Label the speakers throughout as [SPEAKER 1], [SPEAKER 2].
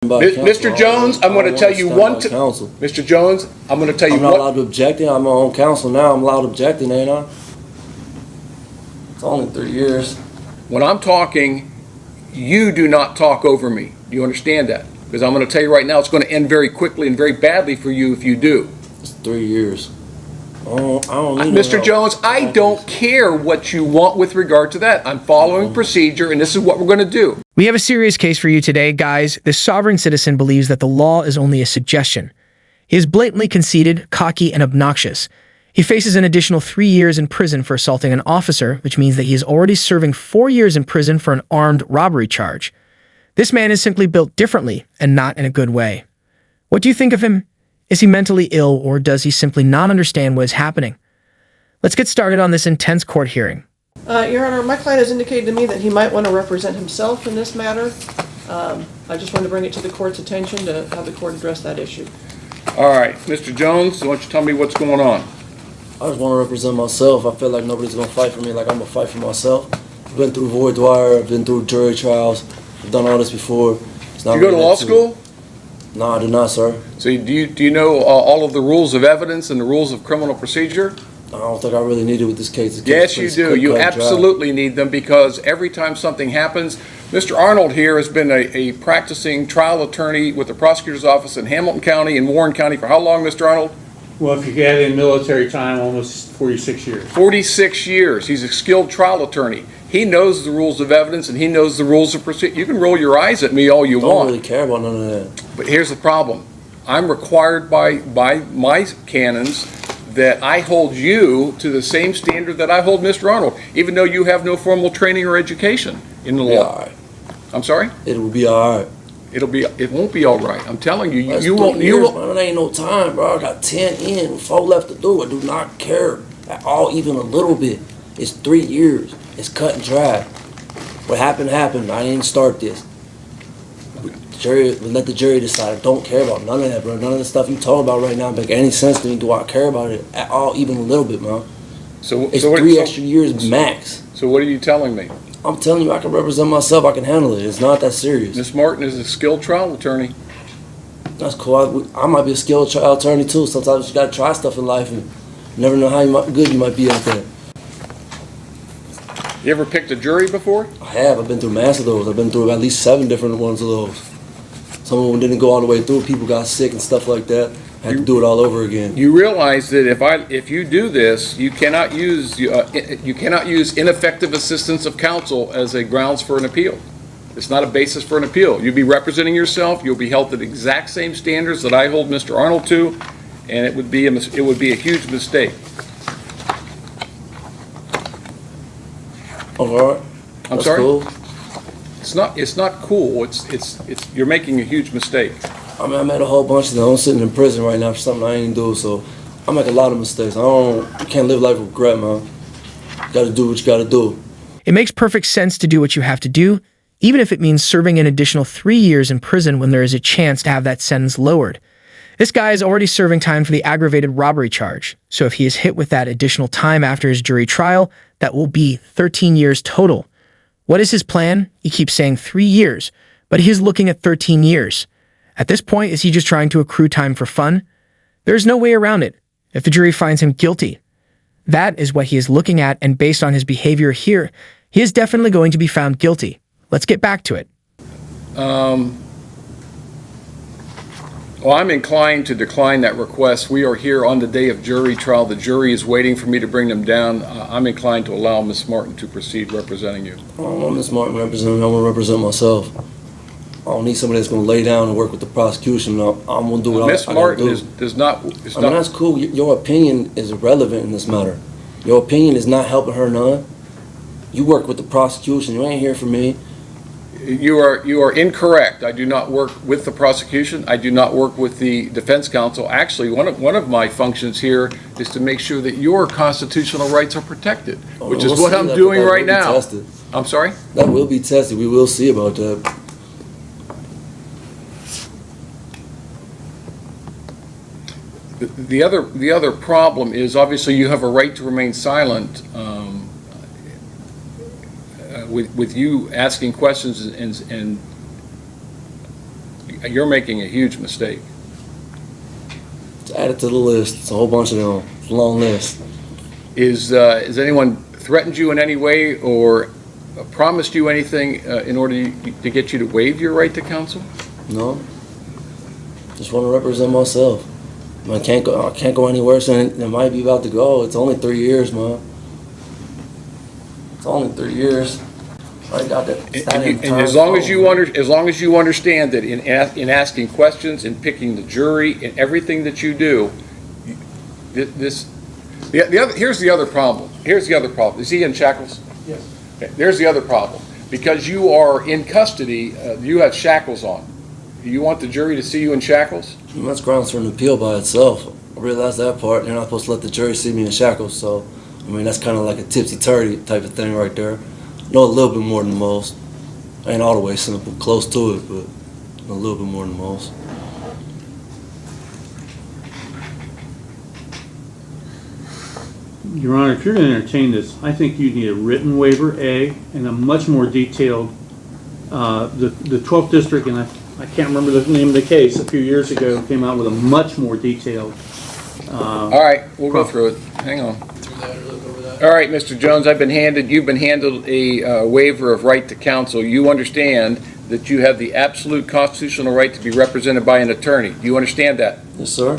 [SPEAKER 1] Mr. Jones, I'm going to tell you Mr. Jones, I'm going to tell you
[SPEAKER 2] I'm not allowed to object. I'm my own counsel now. I'm allowed to object, ain't I? It's only 3 years.
[SPEAKER 1] When I'm talking, you do not talk over me. Do you understand that? Because I'm going to tell you right now, it's going to end very quickly and very badly for you if you do.
[SPEAKER 2] It's 3 years. I don't need
[SPEAKER 1] Mr. Jones, I don't care what you want with regard to that. I'm following procedure, and this is what we're going to do.
[SPEAKER 3] We have a serious case for you today, guys. This sovereign citizen believes that the law is only a suggestion. He is blatantly conceited, cocky, and obnoxious. He faces an additional 3 years in prison for assaulting an officer, which means that he is already serving 4 years in prison for an armed robbery charge. This man is simply built differently and not in a good way. What do you think of him? Is he mentally ill, or does he simply not understand what is happening? Let's get started on this intense court hearing.
[SPEAKER 4] Your Honor, my client has indicated to me that he might want to represent himself in this matter. I just wanted to bring it to the court's attention to have the court address that issue.
[SPEAKER 1] All right, Mr. Jones, why don't you tell me what's going on?
[SPEAKER 2] I just want to represent myself. I feel like nobody's going to fight for me like I'm going to fight for myself. I've been through voir dire. I've been through jury trials. I've done all this before.
[SPEAKER 1] Did you go to law school?
[SPEAKER 2] No, I did not, sir.
[SPEAKER 1] So do you know all of the rules of evidence and the rules of criminal procedure?
[SPEAKER 2] I don't think I really need it with this case.
[SPEAKER 1] Yes, you do. You absolutely need them, because every time something happens, Mr. Arnold here has been a practicing trial attorney with the prosecutor's office in Hamilton County and Warren County for how long, Mr. Arnold?
[SPEAKER 5] Well, if you add in military time, almost 46 years.
[SPEAKER 1] 46 years. He's a skilled trial attorney. He knows the rules of evidence and he knows the rules of procedure. You can roll your eyes at me all you want.
[SPEAKER 2] I don't really care about none of that.
[SPEAKER 1] But here's the problem. I'm required by my canons that I hold you to the same standard that I hold Mr. Arnold, even though you have no formal training or education in the law.
[SPEAKER 2] All right.
[SPEAKER 1] I'm sorry?
[SPEAKER 2] It will be all right.
[SPEAKER 1] It won't be all right. I'm telling you,
[SPEAKER 2] That's
[SPEAKER 1] you won't.
[SPEAKER 2] Man, it ain't no time, bro. I got 10 in, 4 left to do. I do not care at all, even a little bit. It's 3 years. It's cut and dry. What happened, happened. I didn't start this. Let the jury decide. I don't care about none of that, bro. None of the stuff you talking about right now make any sense to me. Do I care about it at all, even a little bit, man? It's 3 extra years max.
[SPEAKER 1] So what are you telling me?
[SPEAKER 2] I'm telling you, I can represent myself. I can handle it. It's not that serious.
[SPEAKER 1] Ms. Martin is a skilled trial attorney.
[SPEAKER 2] That's cool. I might be a skilled trial attorney too. Sometimes you gotta try stuff in life and never know how good you might be at that.
[SPEAKER 1] You ever picked a jury before?
[SPEAKER 2] I have. I've been through mass of those. I've been through at least 7 different ones of those. Some of them didn't go all the way through. People got sick and stuff like that. I had to do it all over again.
[SPEAKER 1] You realize that if you do this, you cannot use ineffective assistance of counsel as a grounds for an appeal. It's not a basis for an appeal. You'll be representing yourself. You'll be held to the exact same standards that I hold Mr. Arnold to, and it would be a huge mistake.
[SPEAKER 2] All right.
[SPEAKER 1] I'm sorry.
[SPEAKER 2] Cool.
[SPEAKER 1] It's not cool. You're making a huge mistake.
[SPEAKER 2] I mean, I made a whole bunch of them. I'm sitting in prison right now for something I ain't do, so I make a lot of mistakes. You can't live life with regret, man. You gotta do what you gotta do.
[SPEAKER 3] It makes perfect sense to do what you have to do, even if it means serving an additional 3 years in prison when there is a chance to have that sentence lowered. This guy is already serving time for the aggravated robbery charge, so if he is hit with that additional time after his jury trial, that will be 13 years total. What is his plan? He keeps saying 3 years, but he is looking at 13 years. At this point, is he just trying to accrue time for fun? There's no way around it. If the jury finds him guilty, that is what he is looking at, and based on his behavior here, he is definitely going to be found guilty. Let's get back to it.
[SPEAKER 1] Well, I'm inclined to decline that request. We are here on the day of jury trial. The jury is waiting for me to bring them down. I'm inclined to allow Ms. Martin to proceed representing you.
[SPEAKER 2] I don't want Ms. Martin representing me. I want to represent myself. I don't need somebody that's going to lay down and work with the prosecution. I'm going to do what
[SPEAKER 1] Ms.
[SPEAKER 2] I
[SPEAKER 1] Martin
[SPEAKER 2] do.
[SPEAKER 1] does not.
[SPEAKER 2] I mean, that's cool. Your opinion is irrelevant in this matter. Your opinion is not helping her none. You work with the prosecution. You ain't here for me.
[SPEAKER 1] You are incorrect. I do not work with the prosecution. I do not work with the defense counsel. Actually, one of my functions here is to make sure that your constitutional rights are protected, which is what I'm doing right now. I'm sorry?
[SPEAKER 2] That will be tested. We will see about that.
[SPEAKER 1] The other problem is, obviously you have a right to remain silent with you asking questions, and you're making a huge mistake.
[SPEAKER 2] Just add it to the list. It's a whole bunch of them. It's a long list.
[SPEAKER 1] Has anyone threatened you in any way or promised you anything in order to get you to waive your right to counsel?
[SPEAKER 2] No. Just want to represent myself. I can't go any worse than it might be about to go. It's only 3 years, man. It's only 3 years. I got that.
[SPEAKER 1] And as long as you understand that in asking questions and picking the jury and everything that you do, here's the other problem. Here's the other problem. Is he in shackles?
[SPEAKER 5] Yes.
[SPEAKER 1] Okay, there's the other problem. Because you are in custody, you have shackles on. Do you want the jury to see you in shackles?
[SPEAKER 2] That's grounds for an appeal by itself. I realize that part. You're not supposed to let the jury see me in shackles, so I mean that's kind of like a tipsy-turvy type of thing right there. Know a little bit more than most. Ain't all the way simple, close to it, but a little bit more than most.
[SPEAKER 5] Your Honor, if you're going to entertain this, I think you need a written waiver, A, and a much more detailed, the 12th District, and I can't remember the name of the case, a few years ago, came out with a much more detailed.
[SPEAKER 1] All right, we'll go through it. Hang on. All right, Mr. Jones, you've been handed a waiver of right to counsel. You understand that you have the absolute constitutional right to be represented by an attorney. Do you understand that?
[SPEAKER 2] Yes, sir.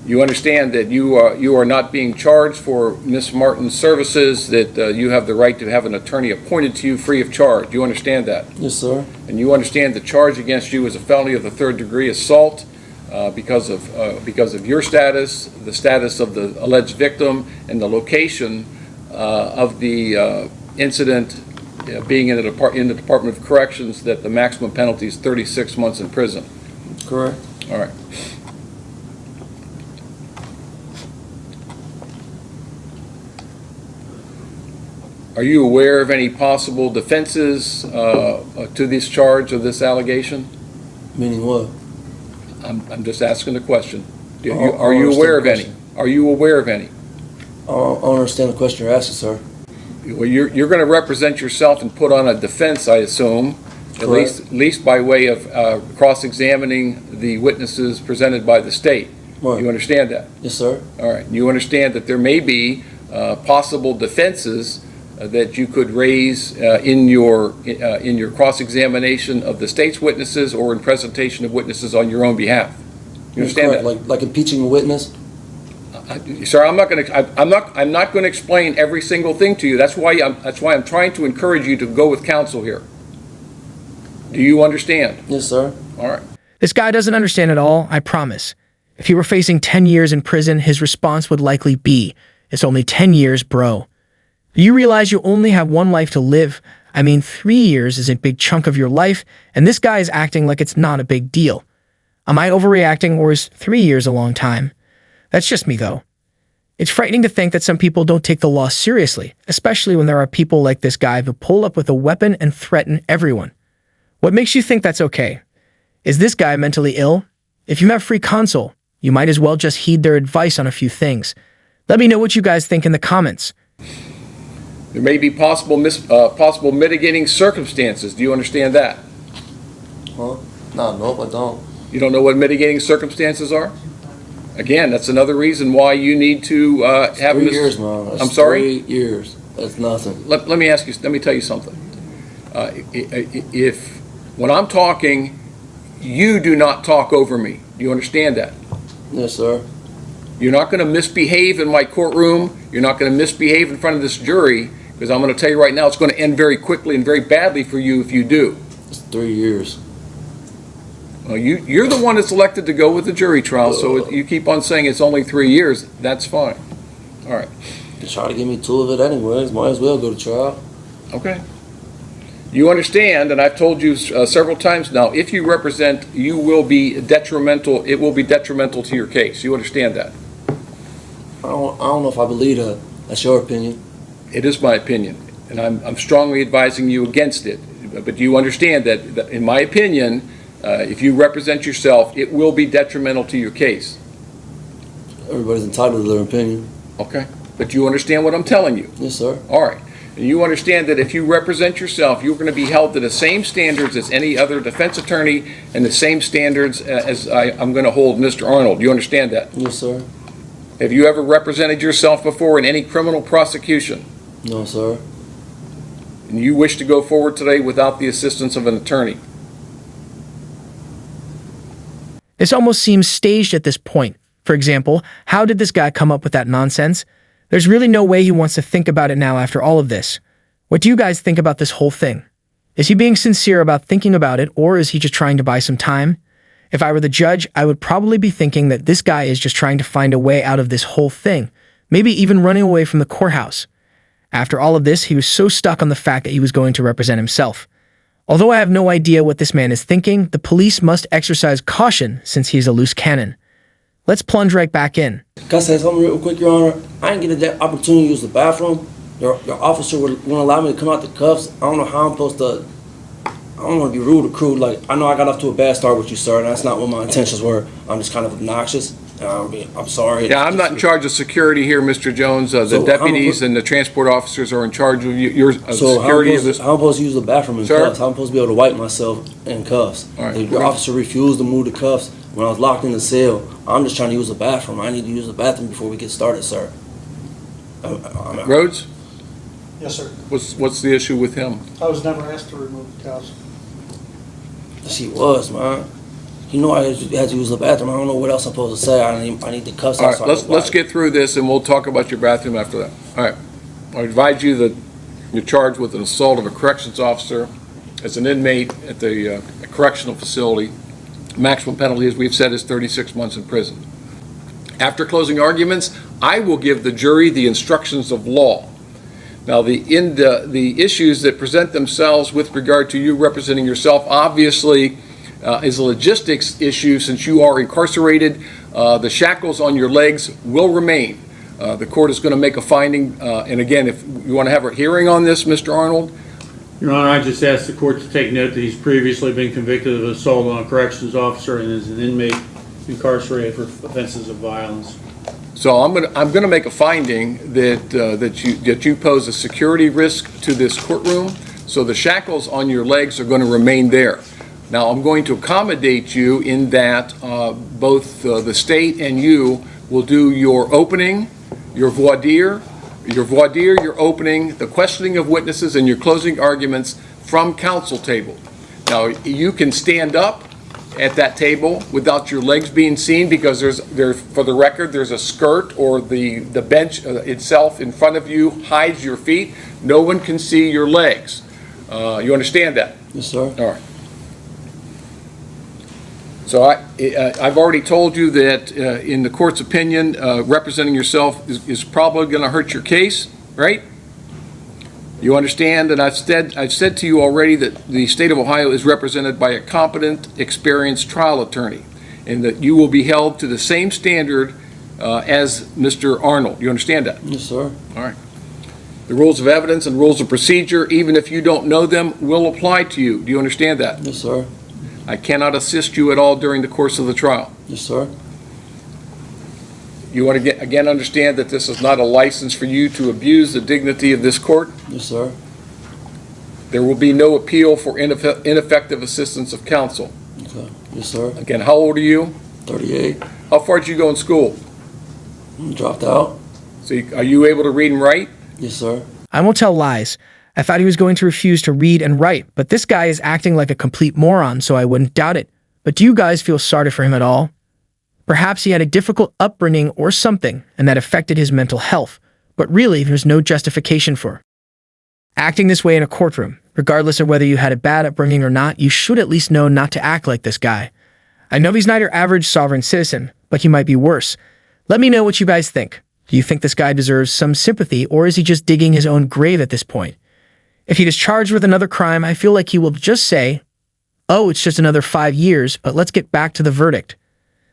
[SPEAKER 1] You understand that you are not being charged for Ms. Martin's services, that you have the right to have an attorney appointed to you free of charge. Do you understand that?
[SPEAKER 2] Yes, sir.
[SPEAKER 1] And you understand the charge against you is a felony of the 3rd degree assault because of your status, the status of the alleged victim, and the location of the incident being in the Department of Corrections, that the maximum penalty is 36 months in prison.
[SPEAKER 2] Correct.
[SPEAKER 1] All right. Are you aware of any possible defenses to this charge or this allegation?
[SPEAKER 2] Meaning what?
[SPEAKER 1] I'm just asking the question.
[SPEAKER 2] I'll
[SPEAKER 1] Are you
[SPEAKER 2] understand
[SPEAKER 1] aware of
[SPEAKER 2] the
[SPEAKER 1] any?
[SPEAKER 2] question.
[SPEAKER 1] Are you aware of any?
[SPEAKER 2] I don't understand the question you're asking, sir.
[SPEAKER 1] Well, you're going to represent yourself and put on a defense, I assume, at
[SPEAKER 2] Correct.
[SPEAKER 1] least by way of cross-examining the witnesses presented by the state.
[SPEAKER 2] Right.
[SPEAKER 1] You understand that?
[SPEAKER 2] Yes, sir.
[SPEAKER 1] All right. You understand that there may be possible defenses that you could raise in your cross-examination of the state's witnesses or in presentation of witnesses on your own behalf. You understand that?
[SPEAKER 2] Like impeaching a witness?
[SPEAKER 1] Sir, I'm not going to explain every single thing to you. That's why I'm trying to encourage you to go with counsel here. Do you understand?
[SPEAKER 2] Yes, sir.
[SPEAKER 1] All right.
[SPEAKER 3] This guy doesn't understand at all, I promise. If he were facing 10 years in prison, his response would likely be, "It's only 10 years, bro." Do you realize you only have one life to live? I mean, 3 years is a big chunk of your life, and this guy is acting like it's not a big deal. Am I overreacting, or is 3 years a long time? That's just me, though. It's frightening to think that some people don't take the law seriously, especially when there are people like this guy who pull up with a weapon and threaten everyone. What makes you think that's okay? Is this guy mentally ill? If you have free counsel, you might as well just heed their advice on a few things. Let me know what you guys think in the comments.
[SPEAKER 1] There may be possible mitigating circumstances. Do you understand that?
[SPEAKER 2] Huh? Nope, I don't.
[SPEAKER 1] You don't know what mitigating circumstances are? Again, that's another reason why you need to have
[SPEAKER 2] 3 years, man. That's
[SPEAKER 1] I'm sorry?
[SPEAKER 2] 3 years. That's nothing.
[SPEAKER 1] Let me tell you something. If when I'm talking, you do not talk over me. Do you understand that?
[SPEAKER 2] Yes, sir.
[SPEAKER 1] You're not going to misbehave in my courtroom. You're not going to misbehave in front of this jury, because I'm going to tell you right now, it's going to end very quickly and very badly for you if you do.
[SPEAKER 2] It's 3 years.
[SPEAKER 1] Well, you're the one that's elected to go with the jury trial, so you keep on saying it's only 3 years. That's fine. All right.
[SPEAKER 2] You try to give me 2 of it anyways. Might as well go to trial.
[SPEAKER 1] Okay. You understand, and I've told you several times now, if you represent, you will be detrimental. It will be detrimental to your case. You understand that?
[SPEAKER 2] I don't know if I believe that. That's your opinion.
[SPEAKER 1] It is my opinion, and I'm strongly advising you against it. But you understand that in my opinion, if you represent yourself, it will be detrimental to your case.
[SPEAKER 2] Everybody's entitled to their opinion.
[SPEAKER 1] Okay? But you understand what I'm telling you?
[SPEAKER 2] Yes, sir.
[SPEAKER 1] All right. And you understand that if you represent yourself, you're going to be held to the same standards as any other defense attorney and the same standards as I'm going to hold Mr. Arnold. You understand that?
[SPEAKER 2] Yes, sir.
[SPEAKER 1] Have you ever represented yourself before in any criminal prosecution?
[SPEAKER 2] No, sir.
[SPEAKER 1] And you wish to go forward today without the assistance of an attorney?
[SPEAKER 3] This almost seems staged at this point. For example, how did this guy come up with that nonsense? There's really no way he wants to think about it now after all of this. What do you guys think about this whole thing? Is he being sincere about thinking about it, or is he just trying to buy some time? If I were the judge, I would probably be thinking that this guy is just trying to find a way out of this whole thing, maybe even running away from the courthouse. After all of this, he was so stuck on the fact that he was going to represent himself. Although I have no idea what this man is thinking, the police must exercise caution since he is a loose cannon. Let's plunge right back in.
[SPEAKER 2] Can I say something real quick, Your Honor? I didn't get that opportunity to use the bathroom. Your officer wouldn't allow me to come out the cuffs. I don't know how I'm supposed to... I don't want to be rude or crude. Like, I know I got off to a bad start with you, sir, and that's not what my intentions were. I'm just kind of obnoxious. I'm sorry.
[SPEAKER 1] Yeah, I'm not in charge of security here, Mr. Jones. The
[SPEAKER 2] So
[SPEAKER 1] deputies and the transport officers are in charge of your security of this.
[SPEAKER 2] How I'm supposed to use the bathroom in
[SPEAKER 1] Sir?
[SPEAKER 2] cuffs? How I'm supposed to be able to wipe myself in cuffs?
[SPEAKER 1] All right.
[SPEAKER 2] Your officer refused to move the cuffs when I was locked in the cell. I'm just trying to use the bathroom. I need to use the bathroom before we get started, sir.
[SPEAKER 1] Rhodes,
[SPEAKER 6] Yes, sir.
[SPEAKER 1] what's the issue with him?
[SPEAKER 6] I was never asked to remove the cuffs.
[SPEAKER 2] Yes, he was, man. You know I had to use the bathroom. I don't know what else I'm supposed to say. I need the cuffs
[SPEAKER 1] All
[SPEAKER 2] out.
[SPEAKER 1] right,
[SPEAKER 2] so I
[SPEAKER 1] let's
[SPEAKER 2] can
[SPEAKER 1] let's
[SPEAKER 2] wipe.
[SPEAKER 1] get through this and we'll talk about your bathroom after that. All right. I advise you that you're charged with an assault of a corrections officer as an inmate at the correctional facility. Maximum penalty, as we've said, is 36 months in prison. After closing arguments, I will give the jury the instructions of law. Now, the issues that present themselves with regard to you representing yourself, obviously, is a logistics issue since you are incarcerated. The shackles on your legs will remain. The court is going to make a finding, and again, if you want to have a hearing on this, Mr. Arnold.
[SPEAKER 5] Your Honor, I just asked the court to take note that he's previously been convicted of assault on a corrections officer and is an inmate incarcerated for offenses of violence.
[SPEAKER 1] So I'm going to make a finding that you pose a security risk to this courtroom. So the shackles on your legs are going to remain there. Now I'm going to accommodate you in that both the state and you will do your opening, your voir dire, your opening, the questioning of witnesses, and your closing arguments from counsel table. Now you can stand up at that table without your legs being seen because for the record, there's a skirt or the bench itself in front of you hides your feet. No one can see your legs. You understand that?
[SPEAKER 2] Yes, sir.
[SPEAKER 1] All right. So I've already told you that in the court's opinion, representing yourself is probably going to hurt your case, right? You understand, and I've said to you already that the state of Ohio is represented by a competent, experienced trial attorney, and that you will be held to the same standard as Mr. Arnold. You understand that?
[SPEAKER 2] Yes, sir.
[SPEAKER 1] All right. The rules of evidence and rules of procedure, even if you don't know them, will apply to you. Do you understand that?
[SPEAKER 2] Yes, sir.
[SPEAKER 1] I cannot assist you at all during the course of the trial.
[SPEAKER 2] Yes, sir.
[SPEAKER 1] You want to again understand that this is not a license for you to abuse the dignity of this court.
[SPEAKER 2] Yes, sir.
[SPEAKER 1] There will be no appeal for ineffective assistance of counsel.
[SPEAKER 2] Okay. Yes, sir.
[SPEAKER 1] Again, how old are you?
[SPEAKER 2] 38.
[SPEAKER 1] How far did you go in school?
[SPEAKER 2] Dropped out.
[SPEAKER 1] So are you able to read and write?
[SPEAKER 2] Yes, sir.
[SPEAKER 3] I won't tell lies. I thought he was going to refuse to read and write, but this guy is acting like a complete moron, so I wouldn't doubt it. But do you guys feel sorry for him at all? Perhaps he had a difficult upbringing or something, and that affected his mental health, but really there's no justification for acting this way in a courtroom. Regardless of whether you had a bad upbringing or not, you should at least know not to act like this guy. I know he's not your average sovereign citizen, but he might be worse. Let me know what you guys think. Do you think this guy deserves some sympathy, or is he just digging his own grave at this point? If he is charged with another crime, I feel like he will just say, "Oh, it's just another 5 years, but let's get back to the verdict."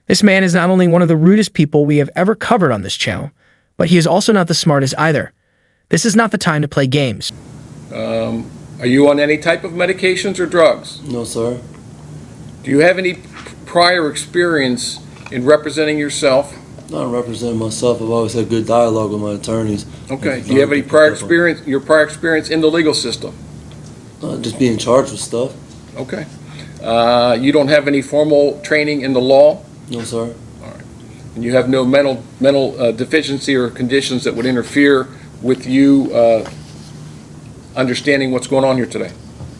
[SPEAKER 3] This man is not only one of the rudest people we have ever covered on this channel, but he is also not the smartest either. This is not the time to play games.
[SPEAKER 1] Are you on any type of medications or drugs?
[SPEAKER 2] No, sir.
[SPEAKER 1] Do you have any prior experience in representing yourself?
[SPEAKER 2] Not representing myself. I've always had good dialogue with my attorneys.
[SPEAKER 1] Okay. Do you have any prior experience, your prior experience in the legal system?
[SPEAKER 2] Just being charged with stuff.
[SPEAKER 1] Okay. You don't have any formal training in the law?
[SPEAKER 2] No, sir.
[SPEAKER 1] And you have no mental deficiency or conditions that would interfere with you understanding what's going on here today?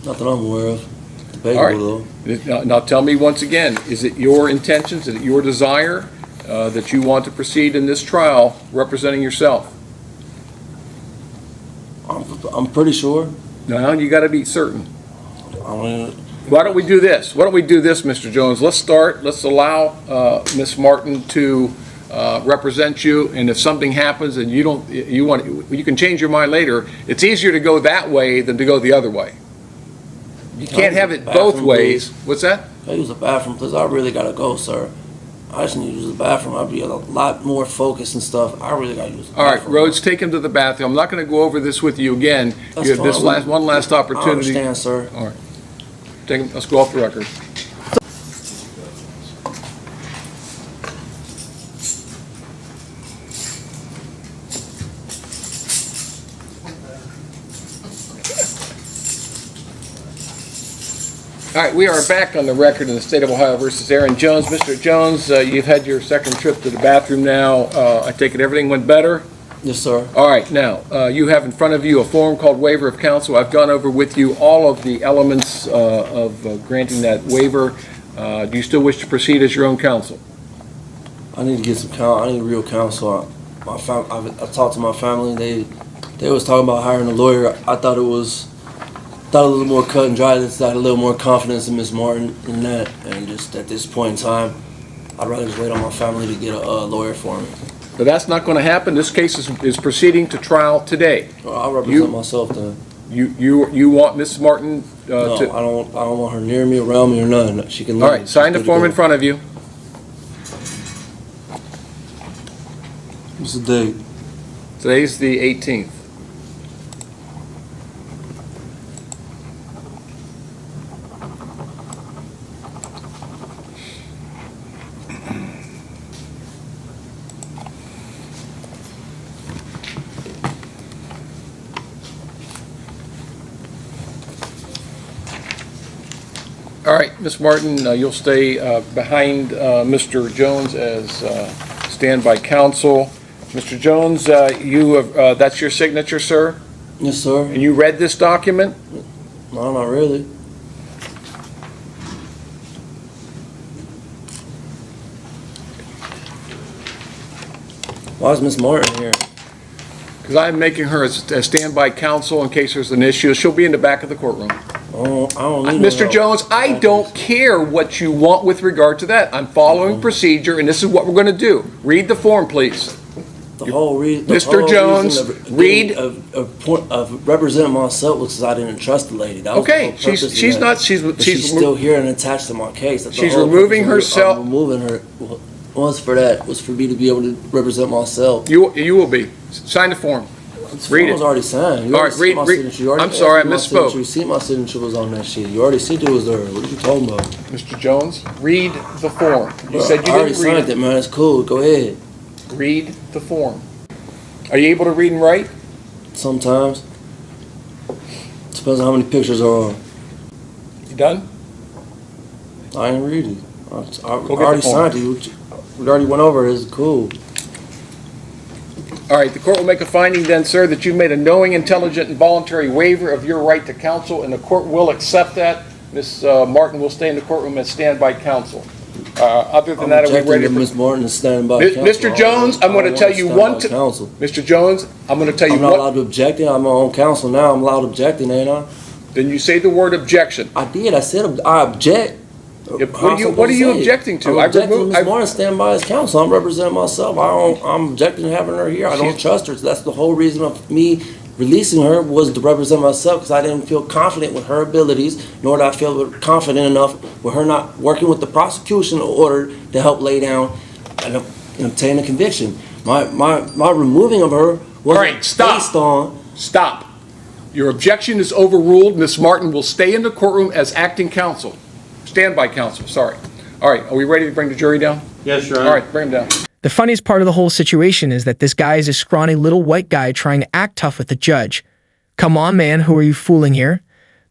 [SPEAKER 2] Not that I'm aware of.
[SPEAKER 1] All right.
[SPEAKER 2] Debatable,
[SPEAKER 1] Now tell me once again, is it your intentions, is it your desire that you want to proceed in this trial representing yourself?
[SPEAKER 2] though. I'm pretty sure.
[SPEAKER 1] No, you got to be certain.
[SPEAKER 2] I mean,
[SPEAKER 1] Why don't we do this? Why don't we do this, Mr. Jones? Let's allow Ms. Martin to represent you, and if something happens and you can change your mind later, it's easier to go that way than to go the other way. You can't have it both ways. What's that?
[SPEAKER 2] I use the bathroom because I really gotta go, sir. I just need to use the bathroom. I'd be a lot more focused and stuff. I really gotta use the
[SPEAKER 1] All right,
[SPEAKER 2] bathroom.
[SPEAKER 1] Rhodes, take him to the bathroom. I'm not going to go over this with you again.
[SPEAKER 2] That's
[SPEAKER 1] You have this
[SPEAKER 2] fine.
[SPEAKER 1] one last
[SPEAKER 2] I
[SPEAKER 1] opportunity.
[SPEAKER 2] understand, sir.
[SPEAKER 1] All right. Take him, let's go off the record. All right, we are back on the record in the state of Ohio versus Aaron Jones. Mr. Jones, you've had your second trip to the bathroom now. I take it everything went better?
[SPEAKER 2] Yes, sir.
[SPEAKER 1] All right, now, you have in front of you a form called waiver of counsel. I've gone over with you all of the elements of granting that waiver. Do you still wish to proceed as your own counsel?
[SPEAKER 2] I need to get some I need real counsel. I talked to my family. They was talking about hiring a lawyer. I thought it was a little more cut and dry. I had a little more confidence in Miss Martin in that. And just at this point in time, I'd rather just wait on my family to get a lawyer for me.
[SPEAKER 1] But that's not going to happen. This case is proceeding to trial today.
[SPEAKER 2] Well, I'll represent myself then.
[SPEAKER 1] You want Ms. Martin
[SPEAKER 2] No,
[SPEAKER 1] to...
[SPEAKER 2] I don't want her near me, around me, or nothing. She can.
[SPEAKER 1] All right, sign the form in front of you.
[SPEAKER 2] What's the date?
[SPEAKER 1] Today's the 18th. All right, Ms. Martin, you'll stay behind Mr. Jones as standby counsel. Mr. Jones, that's your signature, sir?
[SPEAKER 2] Yes, sir.
[SPEAKER 1] And you read this document?
[SPEAKER 2] No, not really. Why is Miss Martin here?
[SPEAKER 1] Because I'm making her a standby counsel in case there's an issue. She'll be in the back of the courtroom.
[SPEAKER 2] I don't need
[SPEAKER 1] Mr.
[SPEAKER 2] no
[SPEAKER 1] Jones, I don't care what you want with regard to that. I'm following procedure, and this is what we're going to do. Read the form, please.
[SPEAKER 2] The whole reason.
[SPEAKER 1] Mr. Jones, read.
[SPEAKER 2] Of representing myself was because I didn't trust the lady. That was the
[SPEAKER 1] Okay,
[SPEAKER 2] whole purpose of
[SPEAKER 1] she's
[SPEAKER 2] that.
[SPEAKER 1] not.
[SPEAKER 2] But she's still here and attached to my case. That's the
[SPEAKER 1] She's
[SPEAKER 2] whole
[SPEAKER 1] removing
[SPEAKER 2] purpose of
[SPEAKER 1] herself.
[SPEAKER 2] removing her was for me to be able to represent myself.
[SPEAKER 1] You will be. Sign the form.
[SPEAKER 2] This
[SPEAKER 1] Read
[SPEAKER 2] form
[SPEAKER 1] it.
[SPEAKER 2] was already signed. You
[SPEAKER 1] All
[SPEAKER 2] already
[SPEAKER 1] right,
[SPEAKER 2] seen my
[SPEAKER 1] read.
[SPEAKER 2] signature. You already
[SPEAKER 1] I'm sorry, I
[SPEAKER 2] asked me my
[SPEAKER 1] misspoke.
[SPEAKER 2] signature. You see my signature was on that sheet. You already seen it was there. What are you talking about?
[SPEAKER 1] Mr. Jones, read the form. You said you
[SPEAKER 2] I already
[SPEAKER 1] didn't read
[SPEAKER 2] signed it, man. It's cool. Go ahead.
[SPEAKER 1] Read the form. Are you able to read and write?
[SPEAKER 2] Sometimes. Depends on how many pictures are on.
[SPEAKER 1] You done?
[SPEAKER 2] I ain't read it. I
[SPEAKER 1] get
[SPEAKER 2] already
[SPEAKER 1] the form.
[SPEAKER 2] signed it. We already went over it. It's cool.
[SPEAKER 1] All right, the court will make a finding then, sir, that you've made a knowing, intelligent, and voluntary waiver of your right to counsel, and the court will accept that. Ms. Martin will stay in the courtroom as standby counsel. Other than that, are we ready?
[SPEAKER 2] Miss Martin is standing by counsel.
[SPEAKER 1] Mr. Jones, I'm going to tell you one.
[SPEAKER 2] Counsel.
[SPEAKER 1] Mr. Jones, I'm going to tell you
[SPEAKER 2] I'm not
[SPEAKER 1] what.
[SPEAKER 2] allowed to object. I'm my own counsel now. I'm allowed to object, ain't I?
[SPEAKER 1] Then you say the word objection.
[SPEAKER 2] I did. I said I object.
[SPEAKER 1] What are you objecting to?
[SPEAKER 2] I'm objecting to Ms. Martin standing by as counsel. I'm representing myself. I'm objecting to having her here. I don't trust her. So that's the whole reason of me releasing her was to represent myself because I didn't feel confident with her abilities, nor did I feel confident enough with her not working with the prosecution in order to help lay down and obtain a conviction. My removing of her wasn't based on.
[SPEAKER 1] Stop. Your objection is overruled. Ms. Martin will stay in the courtroom as acting counsel. Standby counsel, sorry. All right, are we ready to bring the jury down?
[SPEAKER 5] Yes, Your Honor.
[SPEAKER 1] All right, bring them down.
[SPEAKER 3] The funniest part of the whole situation is that this guy is a scrawny little white guy trying to act tough with the judge. Come on, man, who are you fooling here?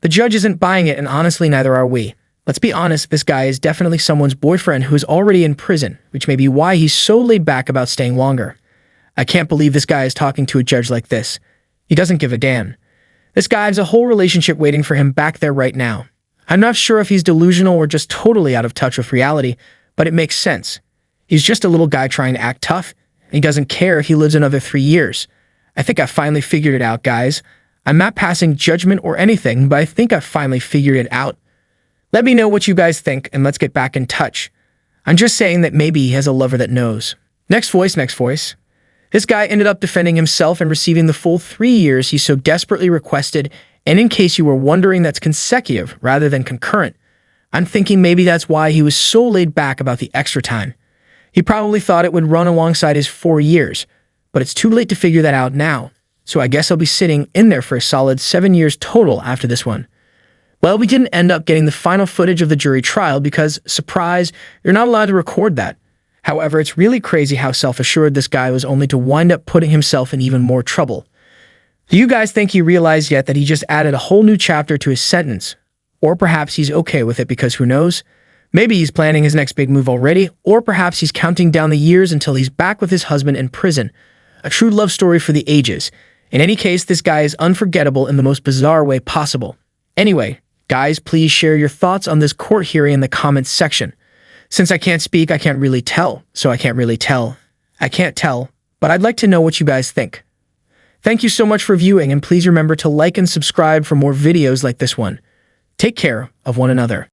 [SPEAKER 3] The judge isn't buying it, and honestly, neither are we. Let's be honest, this guy is definitely someone's boyfriend who is already in prison, which may be why he's so laid back about staying longer. I can't believe this guy is talking to a judge like this. He doesn't give a damn. This guy has a whole relationship waiting for him back there right now. I'm not sure if he's delusional or just totally out of touch with reality, but it makes sense. He's just a little guy trying to act tough, and he doesn't care if he lives another 3 years. I think I finally figured it out, guys. I'm not passing judgment or anything, but I think I finally figured it out. Let me know what you guys think, and let's get back in touch. I'm just saying that maybe he has a lover that knows. Next voice, next voice. This guy ended up defending himself and receiving the full 3 years he so desperately requested, and in case you were wondering, that's consecutive rather than concurrent. I'm thinking maybe that's why he was so laid back about the extra time. He probably thought it would run alongside his 4 years, but it's too late to figure that out now, so I guess I'll be sitting in there for a solid 7 years total after this one. Well, we didn't end up getting the final footage of the jury trial because, surprise, you're not allowed to record that. However, it's really crazy how self-assured this guy was only to wind up putting himself in even more trouble. Do you guys think he realized yet that he just added a whole new chapter to his sentence? Or perhaps he's okay with it because who knows? Maybe he's planning his next big move already, or perhaps he's counting down the years until he's back with his husband in prison. A true love story for the ages. In any case, this guy is unforgettable in the most bizarre way possible. Anyway, guys, please share your thoughts on this court hearing in the comments section. Since I can't speak, I can't really tell, so I can't really tell. I can't tell, but I'd like to know what you guys think. Thank you so much for viewing, and please remember to like and subscribe for more videos like this one. Take care of one another.